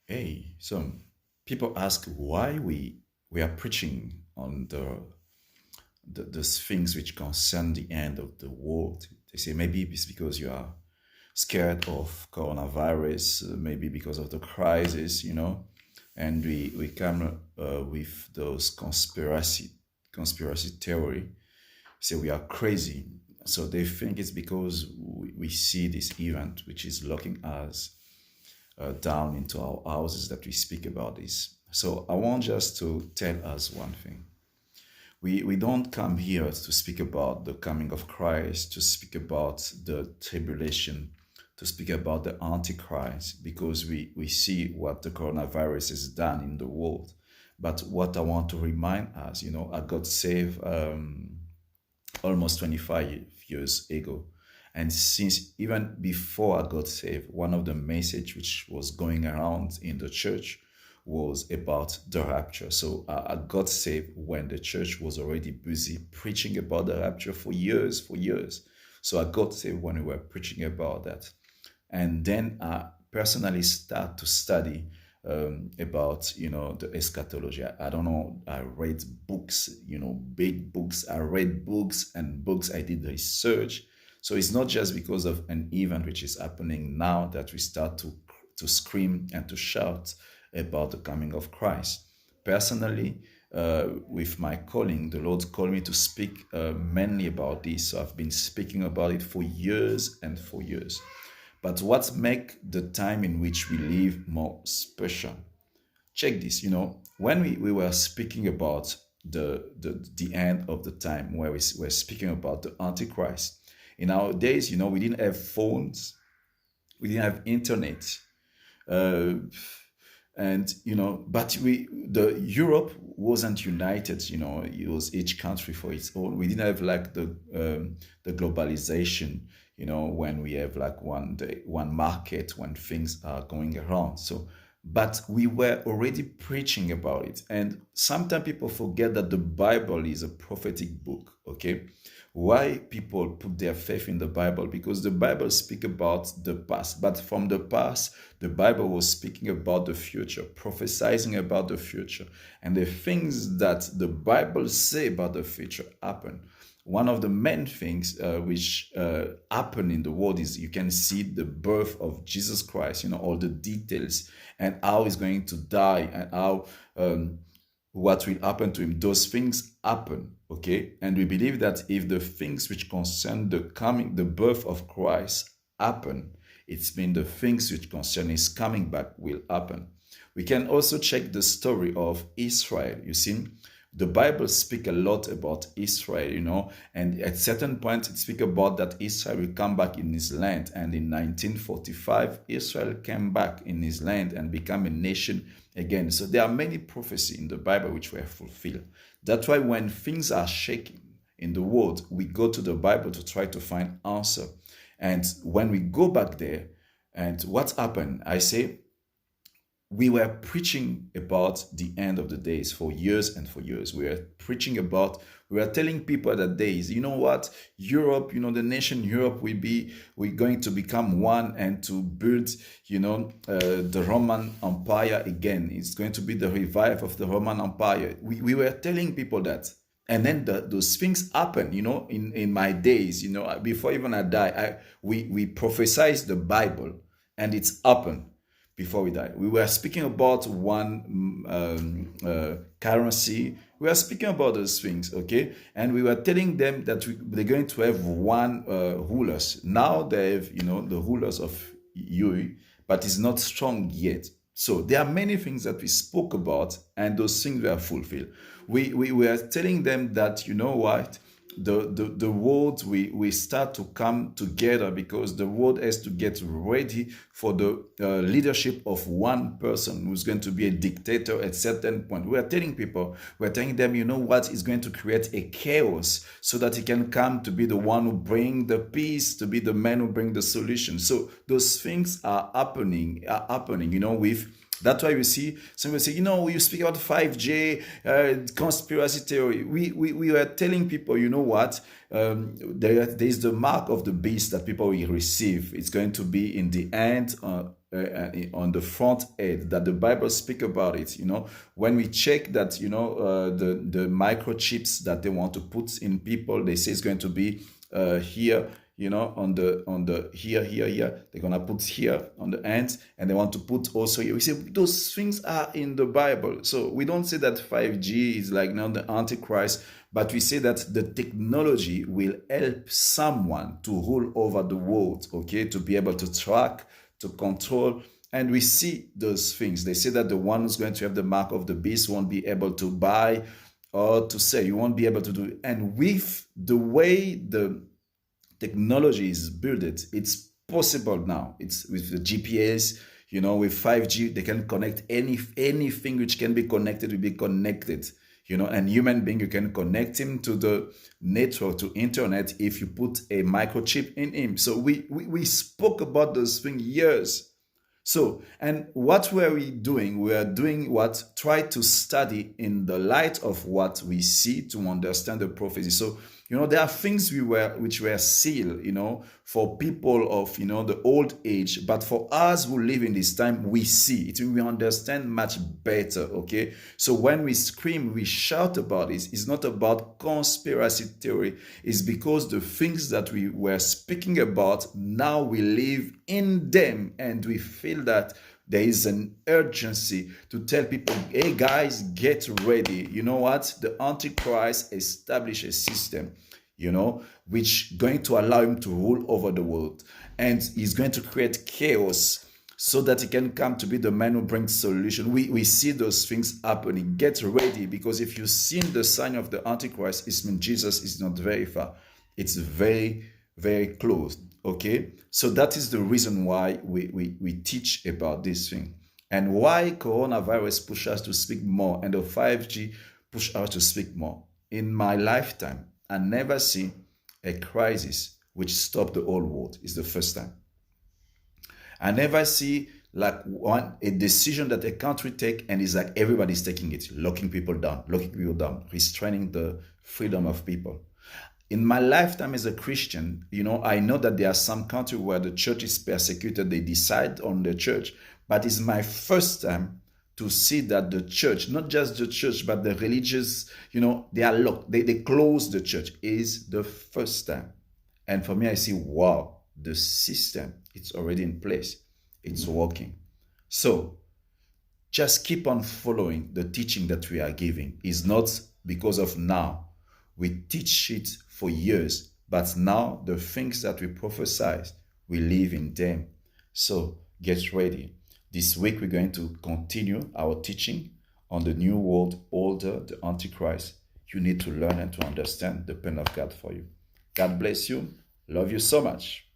Hey, so people ask why we are preaching on those things which concern the end of the world. They say maybe it's because you are scared of coronavirus, maybe because of the crisis, and we come with those conspiracy theory. Say we are crazy. So they think it's because we see this event which is locking us down into our houses that we speak about this. So I want just to tell us one thing. We don't come here to speak about the coming of Christ, to speak about the tribulation, to speak about the Antichrist, because we see what the coronavirus has done in the world. But what I want to remind us, I got saved almost 25 years ago. And since even before I got saved, one of the message which was going around in the church was about the rapture. So I got saved when the church was already busy preaching about the rapture for years, for years. So I got saved when we were preaching about that. And then I personally start to study about the eschatology. I don't know. I read books, big books. I read books and books. I did research. So it's not just because of an event which is happening now that we start to scream and to shout about the coming of Christ. Personally, with my calling, the Lord called me to speak mainly about this. So I've been speaking about it for years and for years. But what makes the time in which we live more special? Check this, when we were speaking about the end of the time, where we were speaking about the Antichrist. In our days, we didn't have phones, we didn't have internet. Uh, and but the Europe wasn't united. It was each country for its own. We didn't have like the globalization, when we have like one day one market when things are going around. So but we were already preaching about it, and sometimes people forget that the Bible is a prophetic book. Okay, why people put their faith in the Bible? Because the Bible speaks about the past, but from the past the Bible was speaking about the future, prophesying about the future, and the things that the Bible say about the future happen. One of the main things which happen in the world is you can see the birth of Jesus Christ, all the details and how he's going to die and how what will happen to him. Those things happen, okay? And we believe that if the things which concern the birth of Christ happen, it's mean the things which concern his coming back will happen. We can also check the story of Israel. You see, the Bible speak a lot about Israel, and at certain point it speak about that Israel will come back in his land. And in 1945, Israel came back in his land and become a nation again. So there are many prophecies in the Bible which were fulfilled. That's why when things are shaking in the world, we go to the Bible to try to find answer. And when we go back there, and what happened? I say we were preaching about the end of the days for years and for years. We were telling people that days, what, Europe, the nation Europe we're going to become one and to build, the Roman Empire again. It's going to be the revival of the Roman Empire. We were telling people that. And then those things happen, in my days, before even I die, we prophesied the Bible and it's happened before we die. We were speaking about one currency. We were speaking about those things, okay? And we were telling them that they're going to have one rulers. Now they have, the rulers of EU, but it's not strong yet. So there are many things that we spoke about, and those things were fulfilled. We were telling them that, what, the world we start to come together because the world has to get ready for the leadership of one person who's going to be a dictator at certain point. We're telling them, what is going to create a chaos so that he can come to be the one who bring the peace, to be the man who bring the solution. So those things are happening, with that's why you see some people say, you speak about 5G, conspiracy theory. We were telling people, what? There is the mark of the beast that people will receive. It's going to be in the end on the front end, that the Bible speak about it. When we check that, the microchips that they want to put in people, they say it's going to be here, on the here, they're gonna put here on the ends, and they want to put also here. We say those things are in the Bible. So we don't say that 5G is like now the Antichrist, but we say that the technology will help someone to rule over the world, okay, to be able to track, to control. And we see those things. They say that the one who's going to have the mark of the beast won't be able to buy or to sell. You won't be able to do it. And with the way the technology is built, it's possible now. It's with the GPS, with 5G, they can connect anything which can be connected will be connected. And human being, you can connect him to the network, to internet, if you put a microchip in him. So we spoke about those things years. So, and what were we doing? We are doing what? Try to study in the light of what we see to understand the prophecy. So, there are things which were sealed, for people of, the old age. But for us who live in this time, we see it. We understand much better, okay? So when we scream, we shout about it. It's not about conspiracy theory. It's because the things that we were speaking about, now we live in them, and we feel that there is an urgency to tell people, hey guys, get ready. You know what? The Antichrist established a system, which going to allow him to rule over the world. And he's going to create chaos so that he can come to be the man who brings solution. We see those things happening. Get ready, because if you've seen the sign of the Antichrist, it means Jesus is not very far. It's very, very close. Okay, so that is the reason why we teach about this thing, and why coronavirus pushes us to speak more, and the 5G push us to speak more. In my lifetime, I never seen a crisis which stopped the whole world. It's the first time. I never see like a decision that a country take, and it's like everybody's taking it, locking people down, restraining the freedom of people. In my lifetime as a Christian, I know that there are some countries where the church is persecuted. They decide on the church. But it's my first time to see that the church, not just the church, but the religious, they are locked. They close the church. Is the first time. And for me, I see, wow, the system, it's already in place. It's working. So just keep on following the teaching that we are giving. It's not because of now. We teach it for years, but now the things that we prophesy, we live in them. So get ready. This week we're going to continue our teaching on the new world order, the Antichrist. You need to learn and to understand the plan of God for you. God bless you. Love you so much.